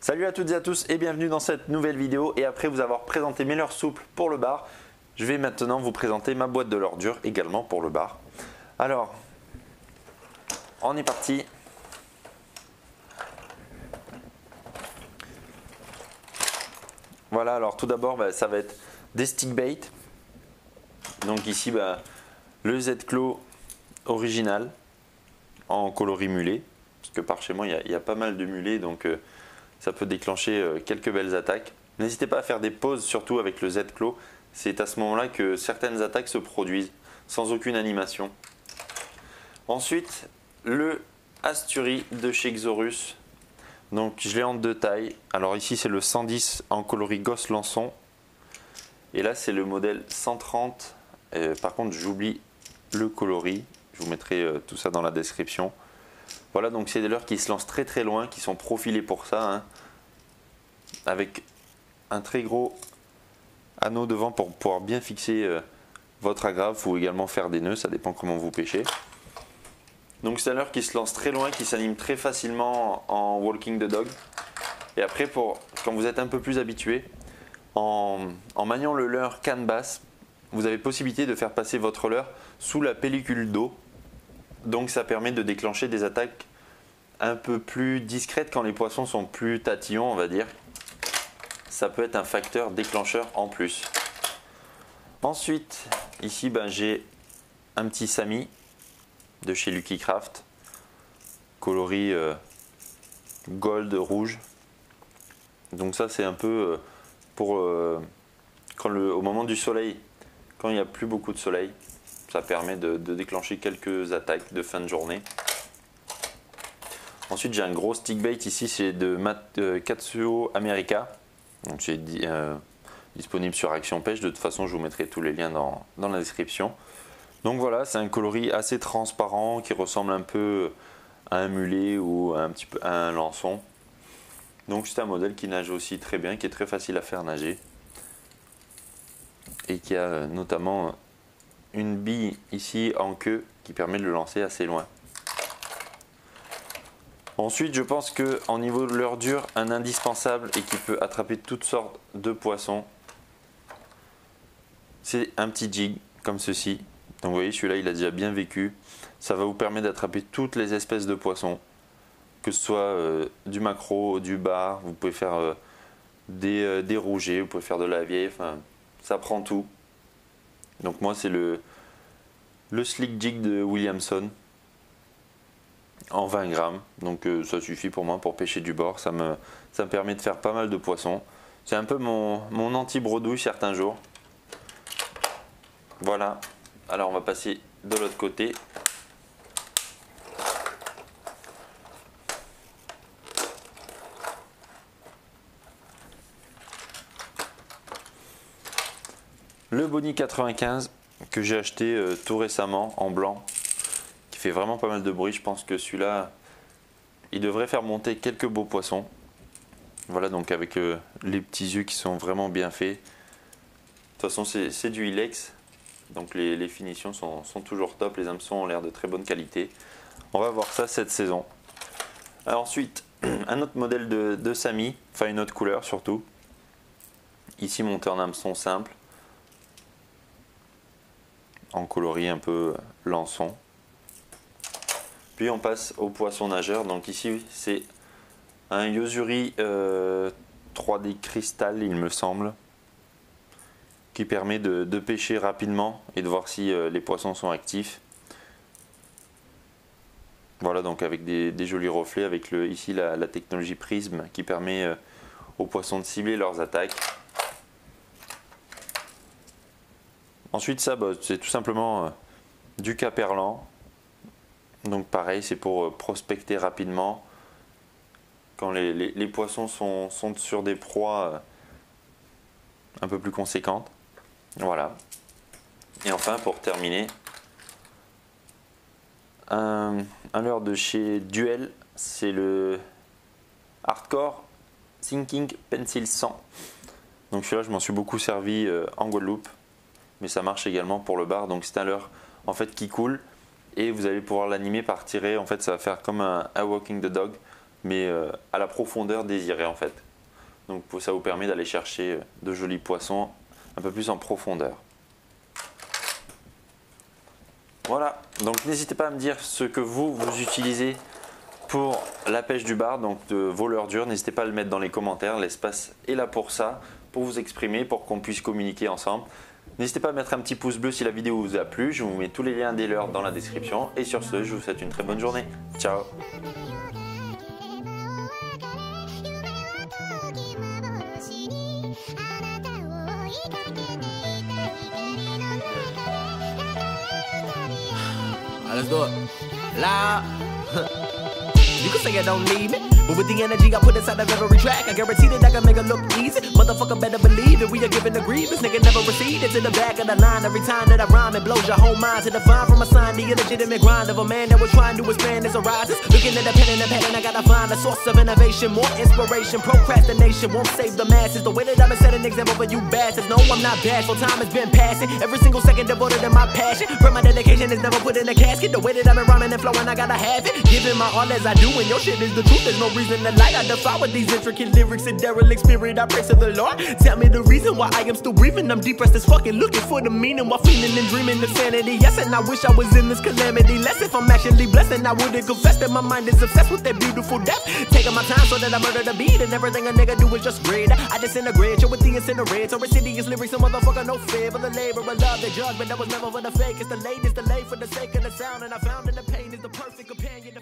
Salut à toutes et à tous et bienvenue dans cette nouvelle vidéo. Et après vous avoir présenté mes leurres souples pour le bar, je vais maintenant vous présenter ma boîte de leurres dures également pour le bar. Alors, on est parti. Voilà, alors tout d'abord ça va être des stick bait. Donc ici le Z-Claw original en coloris mulet. Parce que par chez moi il y a pas mal de mulets, donc ça peut déclencher quelques belles attaques. N'hésitez pas à faire des pauses, surtout avec le Z-Claw. C'est à ce moment-là que certaines attaques se produisent sans aucune animation. Ensuite, le Asturi de chez Xorus. Donc je l'ai en deux tailles. Alors ici c'est le 110 en coloris Gosse Lançon. Et là c'est le modèle 130. Par contre j'oublie le coloris. Je vous mettrai tout ça dans la description. Voilà, donc c'est des leurres qui se lancent très très loin, qui sont profilés pour ça, hein, avec un très gros anneau devant pour pouvoir bien fixer votre agrafe ou également faire des nœuds, ça dépend comment vous pêchez. Donc c'est un leurre qui se lance très loin, qui s'anime très facilement en walking the dog. Et après, quand vous êtes un peu plus habitué, en maniant le leurre canne basse, vous avez possibilité de faire passer votre leurre sous la pellicule d'eau. Donc ça permet de déclencher des attaques un peu plus discrètes quand les poissons sont plus tatillons, on va dire. Ça peut être un facteur déclencheur en plus. Ensuite, ici j'ai un petit Sami de chez Lucky Craft, coloris gold rouge. Donc ça c'est un peu pour au moment du soleil, quand il n'y a plus beaucoup de soleil. Ça permet de déclencher quelques attaques de fin de journée. Ensuite, j'ai un gros stick bait ici, c'est de Katsuo America. Donc c'est disponible sur Action Pêche. De toute façon, je vous mettrai tous les liens dans la description. Donc voilà, c'est un coloris assez transparent qui ressemble un peu à un mulet ou un petit peu à un lançon. Donc c'est un modèle qui nage aussi très bien, qui est très facile à faire nager. Et qui a notamment une bille ici en queue qui permet de le lancer assez loin. Ensuite, je pense qu'en niveau de leurre dure, un indispensable et qui peut attraper toutes sortes de poissons, c'est un petit jig comme ceci. Donc vous voyez, celui-là il a déjà bien vécu. Ça va vous permettre d'attraper toutes les espèces de poissons, que ce soit du maquereau, du bar, vous pouvez faire des rougets, vous pouvez faire de la vieille, enfin ça prend tout. Donc moi c'est le Slick Jig de Williamson en 20 grammes, donc ça suffit pour moi pour pêcher du bord, ça me permet de faire pas mal de poissons. C'est un peu mon anti-bredouille certains jours. Voilà, alors on va passer de l'autre côté. Le Bonnie 95 que j'ai acheté tout récemment en blanc, qui fait vraiment pas mal de bruit. Je pense que celui-là il devrait faire monter quelques beaux poissons. Voilà, donc avec les petits yeux qui sont vraiment bien faits. De toute façon c'est du Ilex, donc les finitions sont toujours top, les hameçons ont l'air de très bonne qualité. On va voir ça cette saison. Alors ensuite, un autre modèle de Sami, enfin une autre couleur surtout. Ici monté en hameçon simple, en coloris un peu lançon. Puis on passe au poisson nageur. Donc ici c'est un Yozuri 3D cristal, il me semble, qui permet de pêcher rapidement et de voir si les poissons sont actifs. Voilà, donc avec des jolis reflets, avec ici la technologie prisme qui permet aux poissons de cibler leurs attaques. Ensuite ça c'est tout simplement du caperlan. Donc pareil, c'est pour prospecter rapidement quand les poissons sont sur des proies un peu plus conséquentes. Voilà. Et enfin pour terminer, un leurre de chez Duel, c'est le Hardcore Sinking Pencil 100. Donc celui-là je m'en suis beaucoup servi en Guadeloupe, mais ça marche également pour le bar. Donc c'est un leurre en fait qui coule et vous allez pouvoir l'animer par tirer. En fait ça va faire comme un walking the dog. mais à la profondeur désirée en fait. Donc ça vous permet d'aller chercher de jolis poissons un peu plus en profondeur. Voilà, donc n'hésitez pas à me dire ce que vous utilisez pour la pêche du bar, donc de vos leurres dures. N'hésitez pas à le mettre dans les commentaires, l'espace est là pour ça, pour vous exprimer, pour qu'on puisse communiquer ensemble. N'hésitez pas à mettre un petit pouce bleu si la vidéo vous a plu, je vous mets tous les liens des leurres dans la description. Et sur ce, je vous souhaite une très bonne journée. Ciao! Let's do it. Loud. You can say I don't need me, but with the energy I put inside of every track, I guarantee that I can make it look easy. Motherfucker better believe it, we are giving the grievance. Nigga never receded to the back of the line. Every time that I rhyme, it blows your whole mind to define from a sign the illegitimate grind of a man that was trying to expand his horizons. Looking at the pen and the pattern, I gotta find a source of innovation, more inspiration. Procrastination won't save the masses. The way that I've been setting an example for you bastards. No, I'm not bashful, time has been passing. Every single second devoted to my passion. But my dedication is never put in a casket. The way that I've been rhyming and flowing, I gotta have it. Giving my all as I do, and your shit is the truth. There's no reason to lie. I defy with these intricate lyrics and derelict spirit. I pray to the Lord. Tell me the reason why I am still breathing. I'm depressed as fucking looking for the meaning while feeling and dreaming of sanity. Yes, and I wish I was in this calamity. Less if I'm actually blessed, and I wouldn't confess that my mind is obsessed with that beautiful death. Taking my time so that I murder the beat, and everything a nigga do is just greed. I disintegrate, you're with the incinerate. Or insidious lyrics, a motherfucker no fear. But the labor of love, the judge, but that was never for the fake. It's the latest delay for the sake of the sound, and I found in the pain is the perfect companion.